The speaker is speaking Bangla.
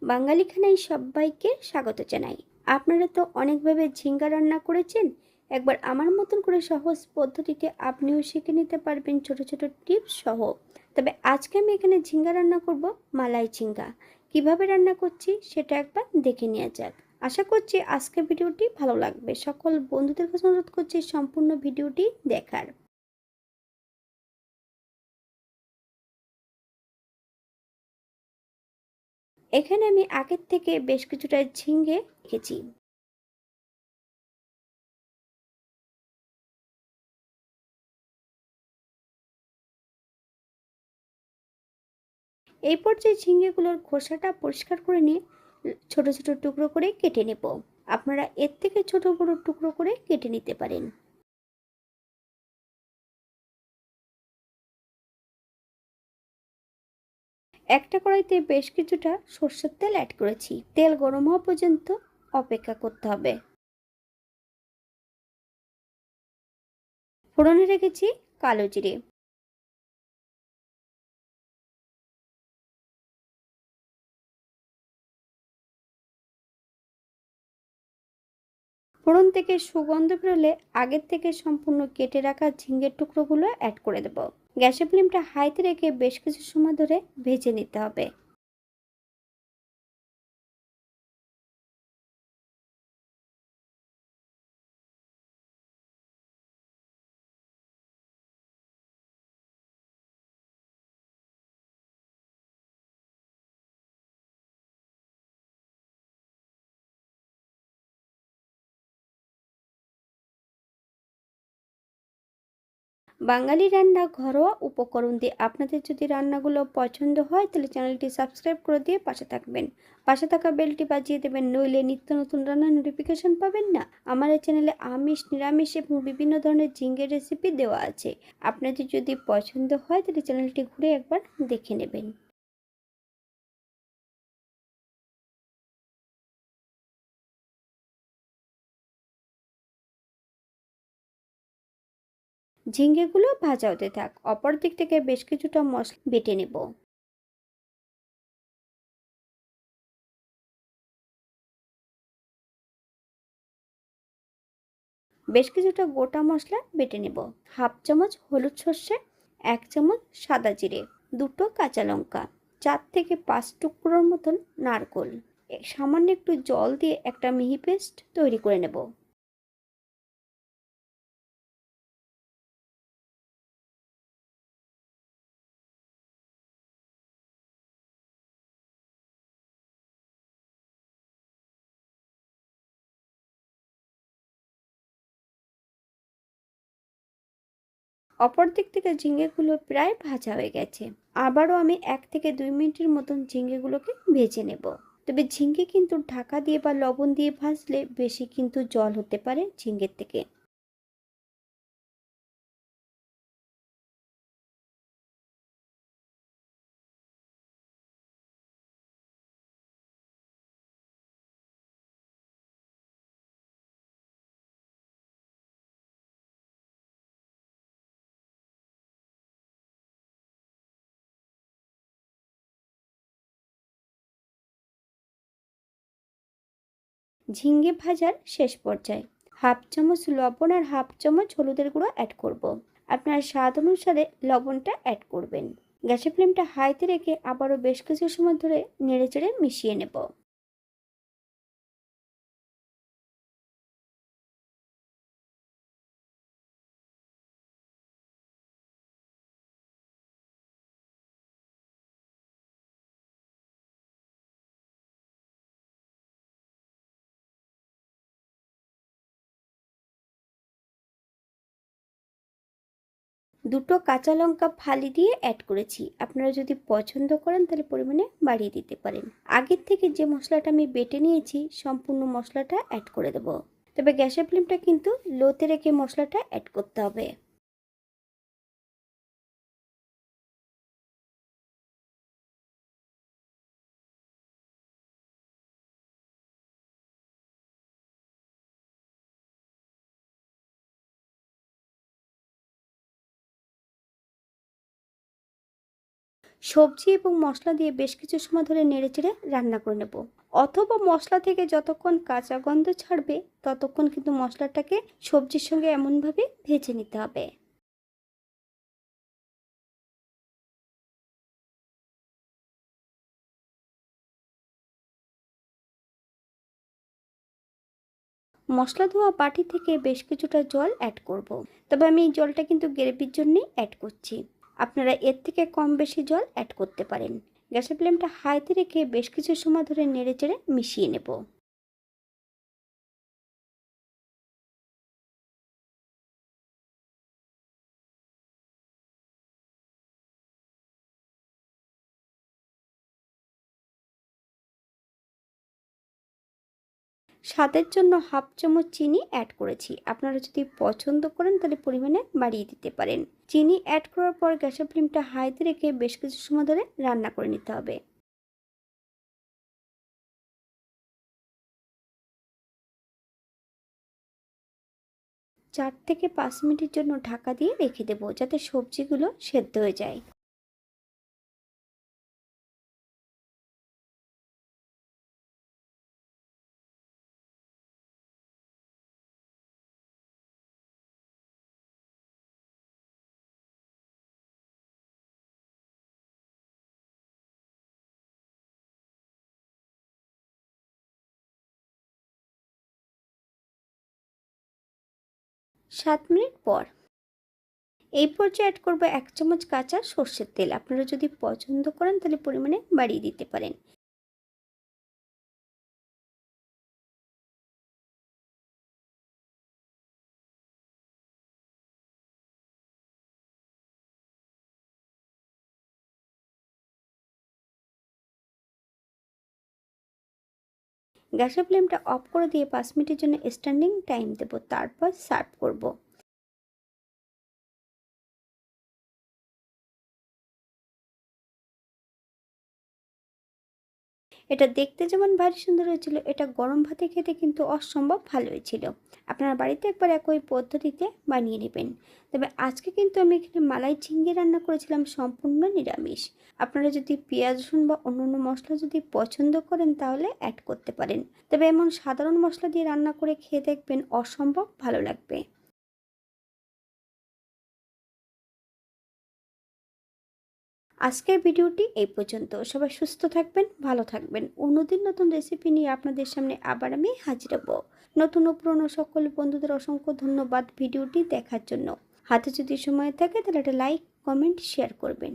বাঙালি খানায় সবাইকে স্বাগত জানাই। আপনারা তো অনেকভাবে ঝিঙ্গা রান্না করেছেন। একবার আমার মতন করে সহজ পদ্ধতিতে আপনিও শিখে নিতে পারবেন ছোট ছোট টিপস সহ। তবে আজকে আমি এখানে ঝিঙ্গা রান্না করব, মালাই ঝিঙ্গা। কিভাবে রান্না করছি সেটা একবার দেখে নেওয়া যাক। আশা করছি আজকের ভিডিওটি ভালো লাগবে। সকল বন্ধুদের কাছে অনুরোধ করছি সম্পূর্ণ ভিডিওটি দেখার। এখানে আমি আগের থেকে বেশ কিছুটা ঝিঙ্গে রেখেছি। এই পর্যায়ে ঝিঙ্গেগুলোর খোসাটা পরিষ্কার করে নিয়ে ছোট ছোট টুকরো করে কেটে নেব। আপনারা এর থেকে ছোট বড় টুকরো করে কেটে নিতে পারেন। একটা কড়াইতে বেশ কিছুটা সরষের তেল অ্যাড করেছি। তেল গরম হওয়া পর্যন্ত অপেক্ষা করতে হবে। ফোড়নে রেখেছি কালো জিরে, ফোড়ন থেকে সুগন্ধ বেরোলে আগের থেকে সম্পূর্ণ কেটে রাখা ঝিঙ্গের টুকরোগুলো অ্যাড করে দেব। গ্যাসের ফ্লেমটা হাইতে রেখে বেশ কিছু সময় ধরে ভেজে নিতে হবে। বাঙালি রান্না ঘরোয়া উপকরণ দিয়ে আপনাদের যদি রান্নাগুলো পছন্দ হয় তাহলে চ্যানেলটি সাবস্ক্রাইব করে দিয়ে পাশে থাকবেন। পাশে থাকা বেলটি বাজিয়ে দেবেন, নইলে নিত্য নতুন রান্নার নোটিফিকেশন পাবেন না। আমার এই চ্যানেলে আমিষ, নিরামিষ এবং বিভিন্ন ধরনের ঝিঙ্গের রেসিপি দেওয়া আছে। আপনাদের যদি পছন্দ হয় তাহলে চ্যানেলটি ঘুরে একবার দেখে নেবেন। ঝিঙ্গেগুলো ভাজা হতে থাক, অপর দিক থেকে বেশ কিছুটা মশলা বেটে নেব। বেশ কিছুটা গোটা মশলা বেটে নেব। হাফ চামচ হলুদ সর্ষে, 1 চামচ সাদা জিরে, দুটো কাঁচা লঙ্কা, 4 থেকে 5 টুকরোর মতন নারকোল, সামান্য একটু জল দিয়ে একটা মিহি পেস্ট তৈরি করে নেব। অপর দিক থেকে ঝিঙ্গেগুলো প্রায় ভাজা হয়ে গেছে। আবারও আমি 1 থেকে 2 মিনিটের মতন ঝিঙ্গেগুলোকে ভেজে নেব। তবে ঝিঙ্গে কিন্তু ঢাকা দিয়ে বা লবণ দিয়ে ভাজলে বেশি কিন্তু জল হতে পারে ঝিঙ্গের থেকে। ঝিঙ্গে ভাজার শেষ পর্যায়ে হাফ চামচ লবণ আর হাফ চামচ হলুদের গুঁড়ো অ্যাড করব। আপনার স্বাদ অনুসারে লবণটা অ্যাড করবেন। গ্যাসের ফ্লেমটা হাইতে রেখে আবারও বেশ কিছু সময় ধরে নেড়েচেড়ে মিশিয়ে নেব। দুটো কাঁচা লঙ্কা ফালি দিয়ে অ্যাড করেছি। আপনারা যদি পছন্দ করেন তাহলে পরিমাণে বাড়িয়ে দিতে পারেন। আগের থেকে যে মশলাটা আমি বেটে নিয়েছি সম্পূর্ণ মশলাটা অ্যাড করে দেব। তবে গ্যাসের ফ্লেমটা কিন্তু লোতে রেখে মশলাটা অ্যাড করতে হবে। সবজি এবং মশলা দিয়ে বেশ কিছু সময় ধরে নেড়েচেড়ে রান্না করে নেব। অথবা মশলা থেকে যতক্ষণ কাঁচা গন্ধ ছাড়বে ততক্ষণ কিন্তু মশলাটাকে সবজির সঙ্গে এমনভাবে ভেজে নিতে হবে। মশলা ধোয়া বাটি থেকে বেশ কিছুটা জল অ্যাড করব। তবে আমি এই জলটা কিন্তু গ্রেভির জন্যই অ্যাড করছি। আপনারা এর থেকে কম বেশি জল অ্যাড করতে পারেন। গ্যাসের ফ্লেমটা হাইতে রেখে বেশ কিছু সময় ধরে নেড়েচেড়ে মিশিয়ে নেব। স্বাদের জন্য হাফ চামচ চিনি অ্যাড করেছি। আপনারা যদি পছন্দ করেন তাহলে পরিমাণে বাড়িয়ে দিতে পারেন। চিনি অ্যাড করার পর গ্যাসের ফ্লেমটা হাইতে রেখে বেশ কিছু সময় ধরে রান্না করে নিতে হবে। 4 থেকে 5 মিনিটের জন্য ঢাকা দিয়ে রেখে দেবো যাতে সবজিগুলো সেদ্ধ হয়ে যায়। সাত মিনিট পর এই পর্যায়ে অ্যাড করবো 1 চামচ কাঁচা সর্ষের তেল। আপনারা যদি পছন্দ করেন তাহলে পরিমাণে বাড়িয়ে দিতে পারেন। গ্যাসের ফ্লেমটা অফ করে দিয়ে 5 মিনিটের জন্য স্ট্যান্ডিং টাইম দেবো, তারপর সার্ভ করব। এটা দেখতে যেমন ভারী সুন্দর হয়েছিল, এটা গরম ভাতে খেতে কিন্তু অসম্ভব ভালো হয়েছিল। আপনারা বাড়িতে একবার একই পদ্ধতিতে বানিয়ে নেবেন। তবে আজকে কিন্তু আমি এখানে মালাই ঝিঙ্গে রান্না করেছিলাম সম্পূর্ণ নিরামিষ। আপনারা যদি পেঁয়াজ রসুন বা অন্যান্য মশলা যদি পছন্দ করেন তাহলে অ্যাড করতে পারেন। তবে এমন সাধারণ মশলা দিয়ে রান্না করে খেয়ে দেখবেন অসম্ভব ভালো লাগবে। আজকের ভিডিওটি এই পর্যন্ত। সবাই সুস্থ থাকবেন, ভালো থাকবেন। অন্যদিন নতুন রেসিপি নিয়ে আপনাদের সামনে আবার আমি হাজির হব। নতুন ও পুরনো সকল বন্ধুদের অসংখ্য ধন্যবাদ ভিডিওটি দেখার জন্য। হাতে যদি সময় থাকে তাহলে একটা লাইক, কমেন্ট, শেয়ার করবেন।